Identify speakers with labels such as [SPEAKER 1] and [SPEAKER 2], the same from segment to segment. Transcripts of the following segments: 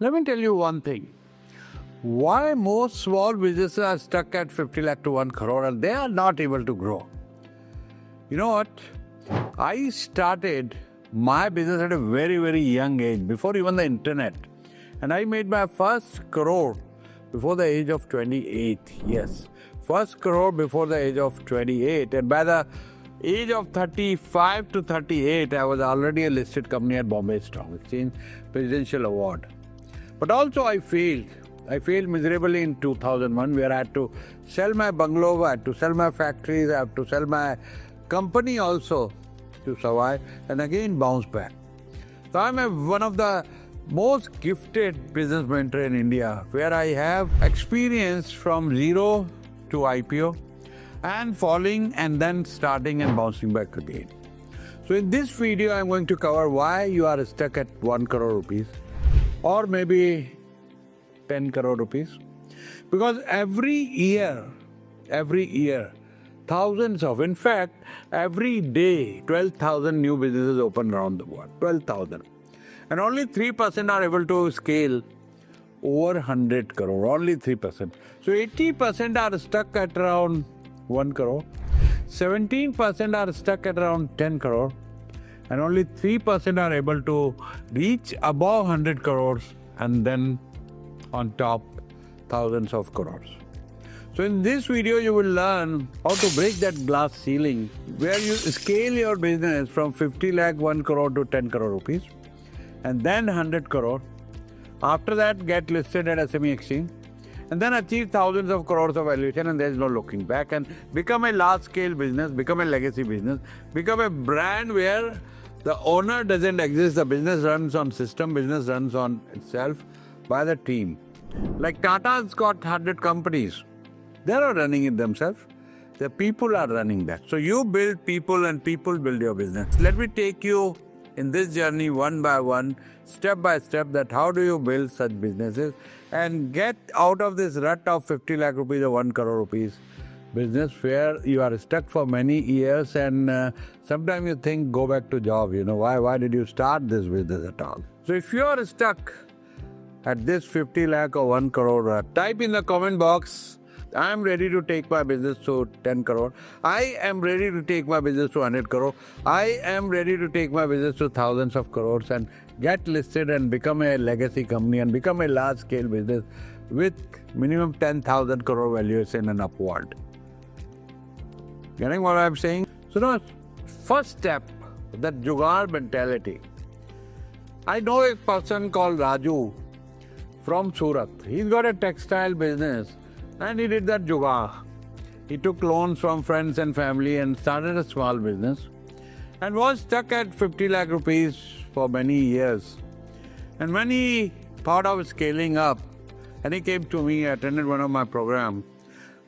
[SPEAKER 1] Let me tell you one thing. Why most small businesses are stuck at 50 lakh to 1 crore and they are not able to grow. You know what? I started my business at a very, very young age, before even the internet. And I made my first crore before the age of 28. Yes, first crore before the age of 28. And by the age of 35 to 38, I was already a listed company at Bombay Stock Exchange, Presidential Award. But also I failed. I failed miserably in 2001, where I had to sell my bungalow, I had to sell my factories, I had to sell my company also to survive, and again bounce back. So I'm one of the most gifted business mentor in India, where I have experience from zero to IPO and falling and then starting and bouncing back again. So in this video, I'm going to cover why you are stuck at 1 crore rupees or maybe 10 crore rupees. Because every year, thousands of, in fact, every day, 12,000 new businesses open around the world, 12,000. And only 3% are able to scale over 100 crore, only 3%. So 80% are stuck at around 1 crore, 17% are stuck at around 10 crore, and only 3% are able to reach above 100 crores and then on top thousands of crores. So in this video, you will learn how to break that glass ceiling where you scale your business from 50 lakh 1 crore to 10 crore rupees and then 100 crore. After that, get listed at SME exchange and then achieve thousands of crores of valuation, and there is no looking back, and become a large scale business, become a legacy business, become a brand where the owner doesn't exist. The business runs on system, business runs on itself by the team. Like Tata's got 100 companies. They're not running it themselves. The people are running that. So you build people and people build your business. Let me take you in this journey one by one, step by step, that how do you build such businesses and get out of this rut of 50 lakh rupees or 1 crore rupees business where you are stuck for many years, and sometimes you think, go back to job. You know, why did you start this business at all? So if you are stuck at this 50 lakh or 1 crore, type in the comment box, I am ready to take my business to 10 crore. I am ready to take my business to 100 crore. I am ready to take my business to thousands of crores and get listed and become a legacy company and become a large scale business with minimum 10,000 crore valuation and upward. Getting what I'm saying? So now, first step, that jugaad mentality. I know a person called Raju from Surat. He's got a textile business and he did that jugaad. He took loans from friends and family and started a small business and was stuck at 50 lakh rupees for many years. And when he thought of scaling up and he came to me, attended one of my programs,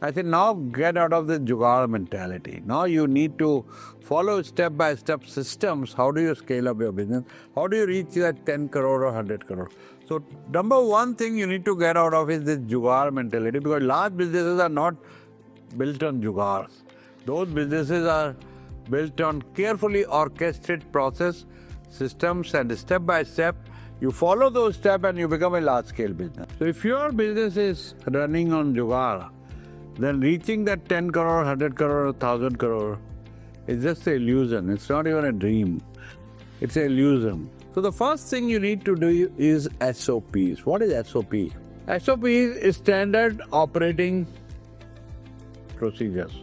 [SPEAKER 1] I said, now get out of the jugaad mentality. Now you need to follow step-by-step systems. How do you scale up your business? How do you reach that 10 crore or 100 crore? So number one thing you need to get out of is this jugaad mentality, because large businesses are not built on jugaad. Those businesses are built on carefully orchestrated process, systems, and step-by-step. You follow those steps and you become a large-scale business. So if your business is running on jugaad, then reaching that 10 crore, 100 crore, or 1,000 crore is just an illusion. It's not even a dream. It's an illusion. So the first thing you need to do is SOPs. What is SOP? SOP is Standard Operating Procedures.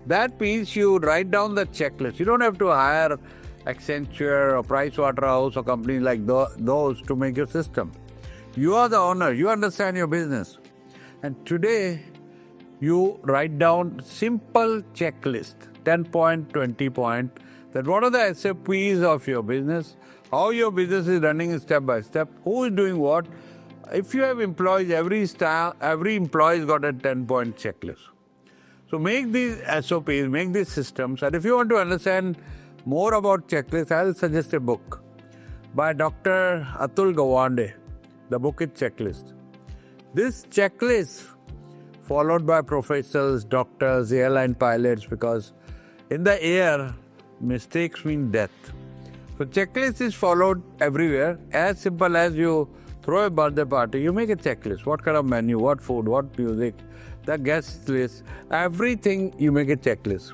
[SPEAKER 1] That means you write down the checklist. You don't have to hire Accenture or Pricewaterhouse or companies like those to make your system. You are the owner. You understand your business. And today, you write down simple checklist, 10 point, 20 point, that what are the SOPs of your business, how your business is running step by step, who is doing what. If you have employees, every employee has got a 10-point checklist. So make these SOPs, make these systems, and if you want to understand more about checklists, I will suggest a book by Dr. Atul Gawande. The book is Checklist. This checklist followed by professors, doctors, airline pilots, because in the air, mistakes mean death. So checklist is followed everywhere. As simple as you throw a birthday party, you make a checklist. What kind of menu, what food, what music, the guest list, everything you make a checklist.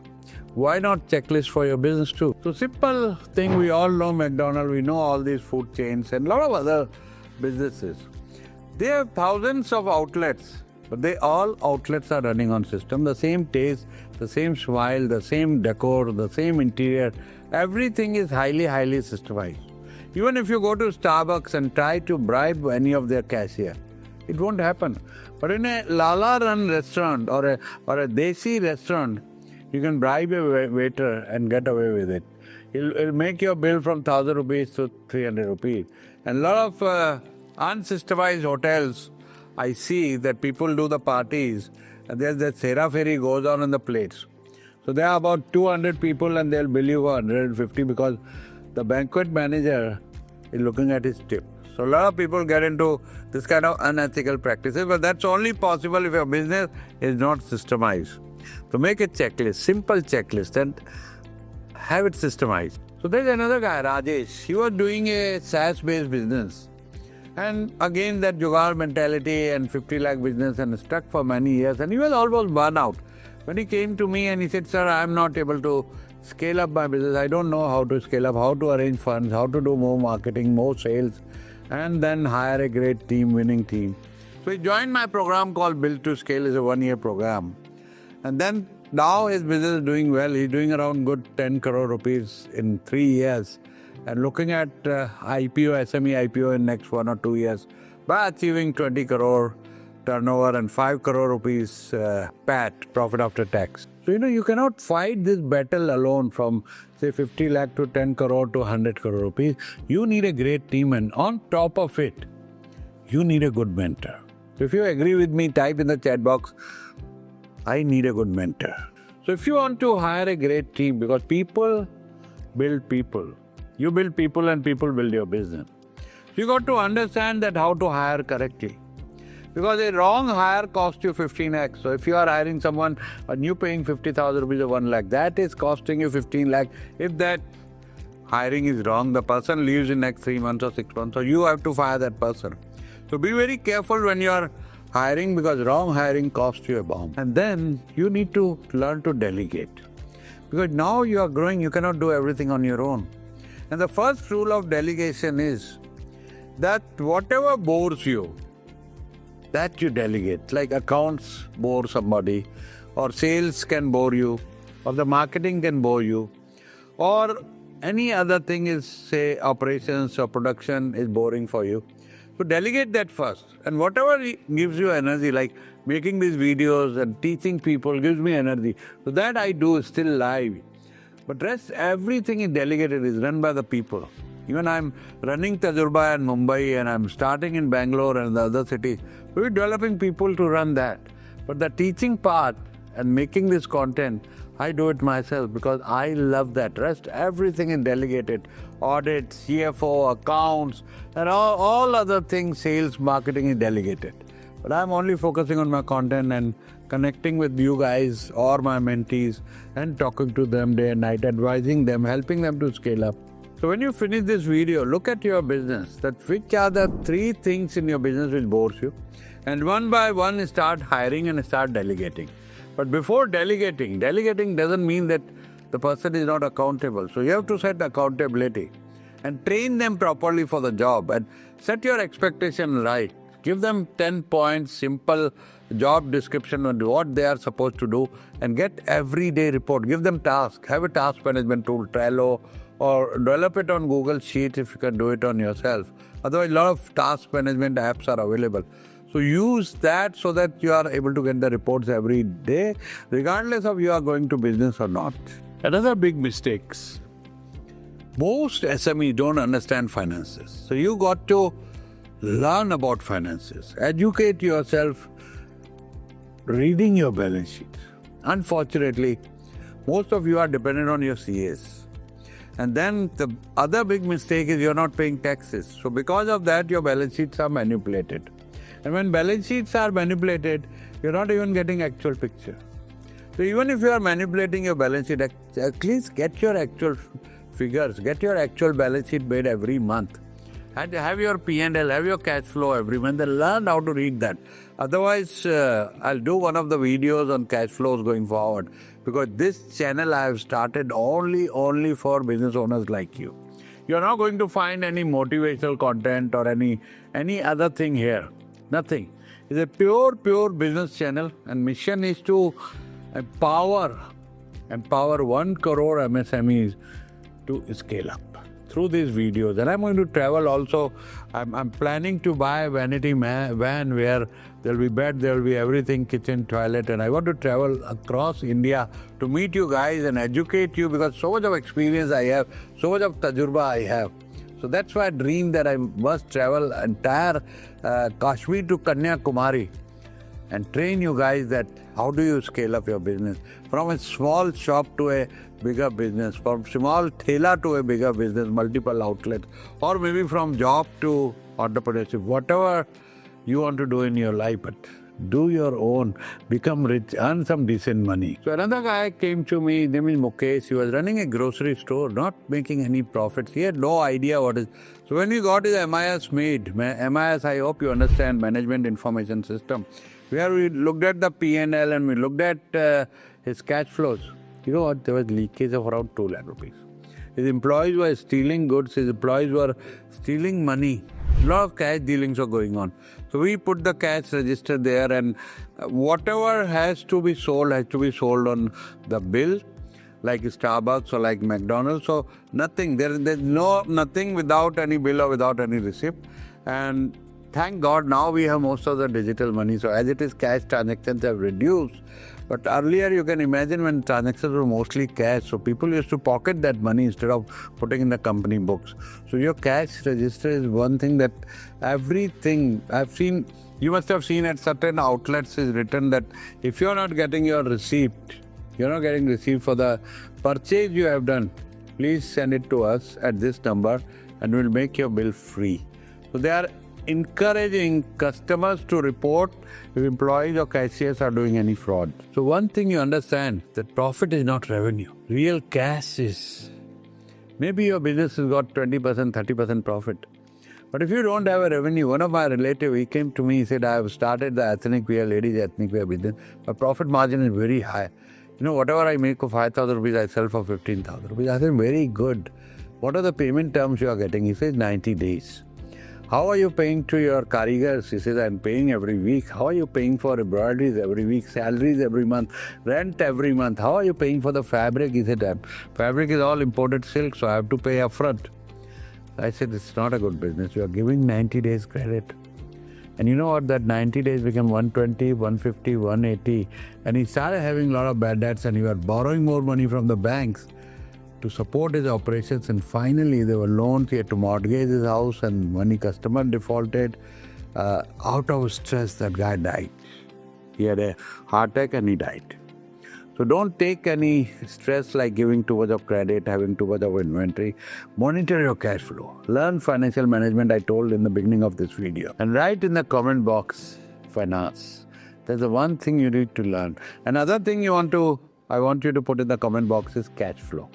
[SPEAKER 1] Why not checklist for your business too? So simple thing, we all know McDonald's, we know all these food chains and a lot of other businesses. They have thousands of outlets, but all outlets are running on system. The same taste, the same smile, the same decor, the same interior. Everything is highly systemized. Even if you go to Starbucks and try to bribe any of their cashier, it won't happen. But in a Lala run restaurant or a Desi restaurant, you can bribe a waiter and get away with it. He'll make your bill from 1,000 rupees to 300 rupees. And a lot of unsystemized hotels, I see that people do the parties and there's that Sera Feri goes on in the plates. So there are about 200 people and they'll bill you for 150 because the banquet manager is looking at his tip. So a lot of people get into this kind of unethical practices, but that's only possible if your business is not systemized. So make a checklist, simple checklist, and have it systemized. So there's another guy, Rajesh. He was doing a SaaS-based business. And again, that jugaad mentality and 50 lakh business and stuck for many years. And he was almost burnt out. When he came to me and he said, sir, I'm not able to scale up my business. I don't know how to scale up, how to arrange funds, how to do more marketing, more sales, and then hire a great team, winning team. So he joined my program called Build to Scale. It's a 1-year program. And then now his business is doing well. He's doing around good 10 crore rupees in 3 years. And looking at IPO, SME IPO in next 1 or 2 years by achieving 20 crore turnover and 5 crore rupees PAT, profit after tax. So, you cannot fight this battle alone from, say, 50 lakh to 10 crore to 100 crore rupees. You need a great team, and on top of it, you need a good mentor. So if you agree with me, type in the chat box, I need a good mentor. So if you want to hire a great team, because people build people. You build people and people build your business. You got to understand that how to hire correctly. Because a wrong hire costs you 15x. So if you are hiring someone and you paying 50,000 rupees or 1 lakh, that is costing you 15 lakh. If that hiring is wrong, the person leaves in next 3 months or 6 months. So you have to fire that person. So be very careful when you are hiring, because wrong hiring costs you a bomb. And then you need to learn to delegate. Because now you are growing, you cannot do everything on your own. And the first rule of delegation is that whatever bores you, that you delegate. Like accounts bore somebody, or sales can bore you, or the marketing can bore you, or any other thing is, say, operations or production is boring for you. So delegate that first. And whatever gives you energy, like making these videos and teaching people gives me energy. So that I do is still live. But rest, everything is delegated, is run by the people. Even I'm running Tajurba in Mumbai and I'm starting in Bangalore and the other cities. We're developing people to run that. But the teaching part and making this content, I do it myself because I love that. Rest, everything is delegated. Audit, CFO, accounts, and all other things, sales, marketing is delegated. But I'm only focusing on my content and connecting with you guys or my mentees and talking to them day and night, advising them, helping them to scale up. So when you finish this video, look at your business, that which are the 3 things in your business which bores you. And one by one, start hiring and start delegating. But before delegating doesn't mean that the person is not accountable. So you have to set accountability and train them properly for the job and set your expectation right. Give them 10 points, simple job description on what they are supposed to do, and get everyday report. Give them tasks. Have a task management tool, Trello, or develop it on Google Sheets if you can do it on yourself. Otherwise, a lot of task management apps are available. So use that so that you are able to get the reports every day, regardless of you are going to business or not. Another big mistakes. Most SMEs don't understand finances. So you got to learn about finances. Educate yourself reading your balance sheet. Unfortunately, most of you are dependent on your CAs. And then the other big mistake is you're not paying taxes. So because of that, your balance sheets are manipulated. And when balance sheets are manipulated, you're not even getting actual picture. So even if you are manipulating your balance sheet, at least get your actual figures, get your actual balance sheet made every month. Have your P&L, have your cash flow every month, and learn how to read that. Otherwise, I'll do one of the videos on cash flows going forward, because this channel I have started only for business owners like you. You're not going to find any motivational content or any other thing here. Nothing. It's a pure business channel, and mission is to empower 1 crore MSMEs to scale up through these videos. And I'm going to travel also. I'm planning to buy a vanity van where there'll be bed, there'll be everything, kitchen, toilet, and I want to travel across India to meet you guys and educate you, because so much of experience I have, so much of tajurba I have. So that's why I dream that I must travel entire Kashmir to Kanyakumari and train you guys that how do you scale up your business from a small shop to a bigger business, from small thela to a bigger business, multiple outlets, or maybe from job to entrepreneurship, whatever you want to do in your life, but do your own, become rich, earn some decent money. So another guy came to me, his name is Mukesh. He was running a grocery store, not making any profits. He had no idea what is. So when he got his MIS made, MIS, I hope you understand, Management Information System, where we looked at the P&L and we looked at his cash flows. You know what? There was leakage of around 2 lakh rupees. His employees were stealing goods, his employees were stealing money. A lot of cash dealings were going on. So we put the cash register there, and whatever has to be sold on the bill, like Starbucks or like McDonald's. So nothing, there's nothing without any bill or without any receipt. And thank God now we have most of the digital money. So as it is, cash transactions have reduced. But earlier you can imagine when transactions were mostly cash, so people used to pocket that money instead of putting in the company books. So your cash register is one thing that everything I've seen, you must have seen at certain outlets is written that if you're not getting your receipt, you're not getting receipt for the purchase you have done, please send it to us at this number and we'll make your bill free. So they are encouraging customers to report if employees or cashiers are doing any fraud. So one thing you understand, that profit is not revenue. Real cash is. Maybe your business has got 20%, 30% profit. But if you don't have a revenue, one of my relatives, he came to me, he said, I have started the ethnic wear, ladies ethnic wear business. My profit margin is very high. You know, whatever I make for 5,000 rupees, I sell for 15,000 rupees. I said, very good. What are the payment terms you are getting? He says, 90 days. How are you paying to your karigars? He says, I'm paying every week. How are you paying for embroideries every week, salaries every month, rent every month? How are you paying for the fabric? He said, fabric is all imported silk, so I have to pay upfront. I said, it's not a good business. You are giving 90 days credit. And you know what? That 90 days became 120, 150, 180. And he started having a lot of bad debts, and he was borrowing more money from the banks to support his operations, and finally there were loans. He had to mortgage his house, and when the customer defaulted, out of stress, that guy died. He had a heart attack and he died. So don't take any stress like giving too much of credit, having too much of inventory. Monitor your cash flow. Learn financial management, I told in the beginning of this video. And write in the comment box, finance. That's the one thing you need to learn. Another thing I want you to put in the comment box is cash flow.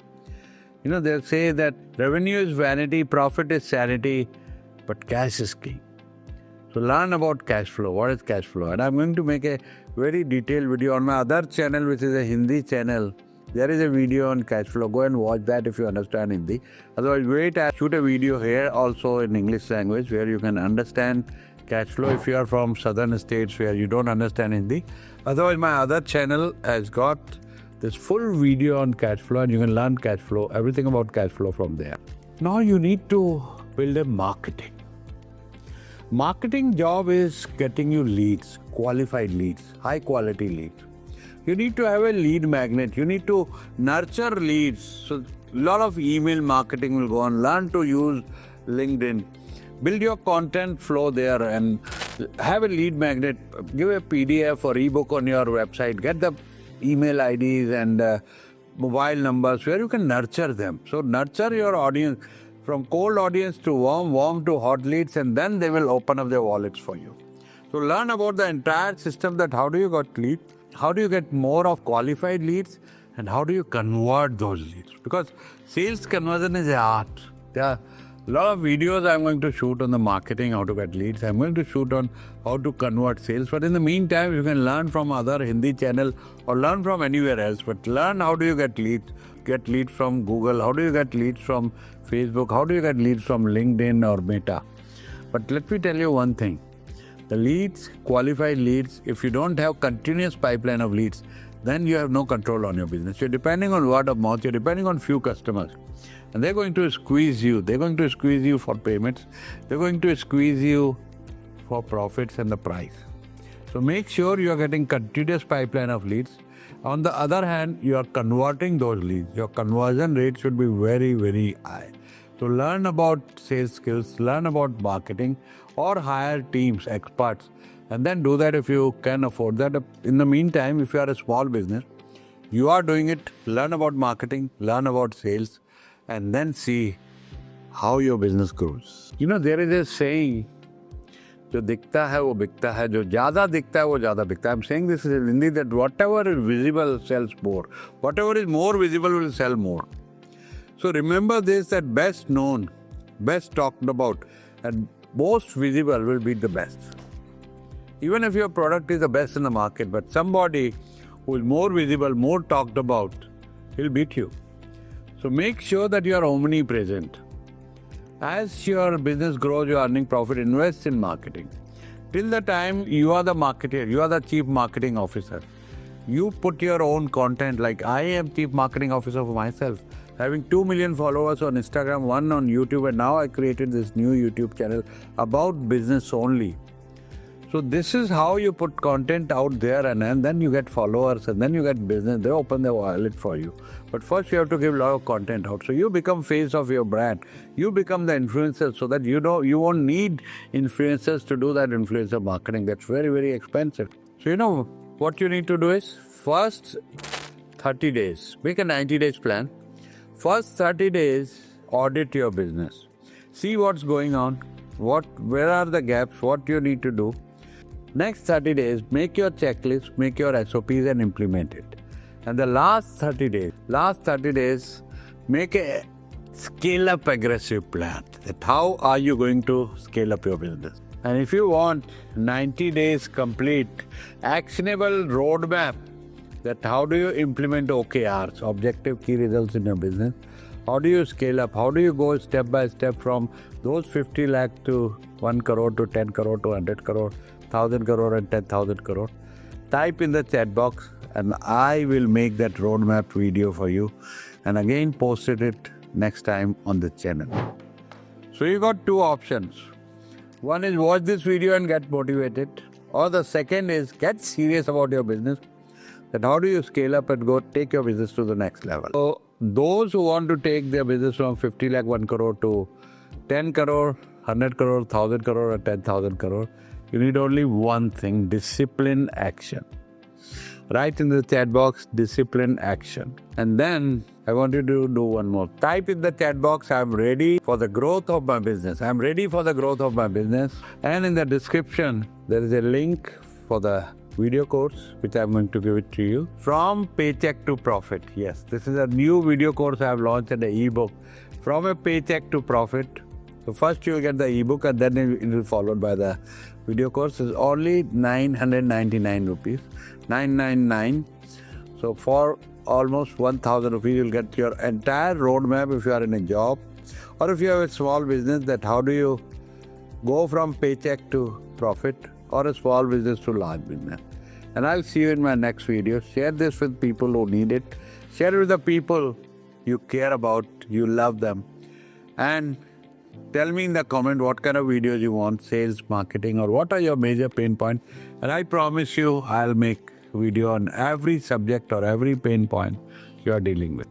[SPEAKER 1] You know, they'll say that revenue is vanity, profit is sanity, but cash is king. So learn about cash flow. What is cash flow? And I'm going to make a very detailed video on my other channel, which is a Hindi channel. There is a video on cash flow. Go and watch that if you understand Hindi. Otherwise, wait, I shoot a video here also in English language where you can understand cash flow if you are from southern states where you don't understand Hindi. Otherwise, my other channel has got this full video on cash flow, and you can learn cash flow, everything about cash flow from there. Now you need to build a marketing. Marketing job is getting you leads, qualified leads, high quality leads. You need to have a lead magnet. You need to nurture leads. So a lot of email marketing will go on. Learn to use LinkedIn. Build your content flow there and have a lead magnet. Give a PDF or ebook on your website. Get the email IDs and mobile numbers where you can nurture them. So nurture your audience from cold audience to warm to hot leads, and then they will open up their wallets for you. So learn about the entire system, that how do you get leads, how do you get more of qualified leads, and how do you convert those leads. Because sales conversion is an art. There are a A lot of videos I'm going to shoot on the marketing, how to get leads. I'm going to shoot on how to convert sales. But in the meantime, you can learn from other Hindi channel or learn from anywhere else. But learn how do you get leads. Get leads from Google. How do you get leads from Facebook? How do you get leads from LinkedIn or Meta? But let me tell you one thing. The leads, qualified leads, if you don't have continuous pipeline of leads, then you have no control on your business. You're depending on word of mouth. You're depending on few customers. And they're going to squeeze you. They're going to squeeze you for payments. They're going to squeeze you for profits and the price. So make sure you are getting continuous pipeline of leads. On the other hand, you are converting those leads. Your conversion rate should be very, very high. So learn about sales skills, learn about marketing, or hire teams, experts, and then do that if you can afford that. In the meantime, if you are a small business, you are doing it, learn about marketing, learn about sales, and then see how your business grows. You know, there is a saying, जो दिखता है वो बिकता है, जो ज़्यादा दिखता है वो ज़्यादा बिकता है. I'm saying this in Hindi that whatever is visible sells more. Whatever is more visible will sell more. So remember this, that best known, best talked about, and most visible will be the best. Even if your product is the best in the market, but somebody who is more visible, more talked about, will beat you. So make sure that you are omnipresent. As your business grows, you are earning profit, invest in marketing. Till the time you are the marketer, you are the chief marketing officer. You put your own content, like I am chief marketing officer for myself. Having 2 million followers on Instagram, 1 on YouTube, and now I created this new YouTube channel about business only. So this is how you put content out there, and then you get followers, and then you get business. They open their wallet for you. But first you have to give a lot of content out. So you become face of your brand. You become the influencer, so that you won't need influencers to do that influencer marketing. That's very, very expensive. So you know what you need to do is, first 30 days, make a 90 days plan. First 30 days, audit your business. See what's going on, where are the gaps, what you need to do. Next 30 days, make your checklist, make your SOPs and implement it. And the last 30 days, make a scale-up aggressive plan. That how are you going to scale up your business? And if you want 90 days complete, actionable roadmap, that how do you implement OKRs, objective key results in your business? How do you scale up? How do you go step by step from those 50 lakh to 1 crore to 10 crore to 100 crore, 1,000 crore and 10,000 crore? Type in the chat box and I will make that roadmap video for you and again posted it next time on the channel. So you got two options. One is watch this video and get motivated, or the second is get serious about your business. That how do you scale up and go take your business to the next level? So those who want to take their business from 50 lakh 1 crore to 10 crore, 100 crore, 1,000 crore or 10,000 crore, you need only one thing: discipline, action. Write in the chat box, discipline, action. And then I want you to do one more. Type in the chat box, I'm ready for the growth of my business. I'm ready for the growth of my business. And in the description, there is a link for the video course, which I'm going to give it to you. From Paycheck to Profit. Yes, this is a new video course I have launched and an ebook. From a paycheck to profit. So first you will get the ebook and then it will be followed by the video course. It's only 999 rupees. 999. So for almost 1,000 rupees, you'll get your entire roadmap if you are in a job or if you have a small business, that how do you go from paycheck to profit, or a small business to large business. And I'll see you in my next video. Share this with people who need it. Share it with the people you care about, you love them. And tell me in the comment what kind of videos you want, sales, marketing, or what are your major pain points. And I promise you, I'll make a video on every subject or every pain point you are dealing with.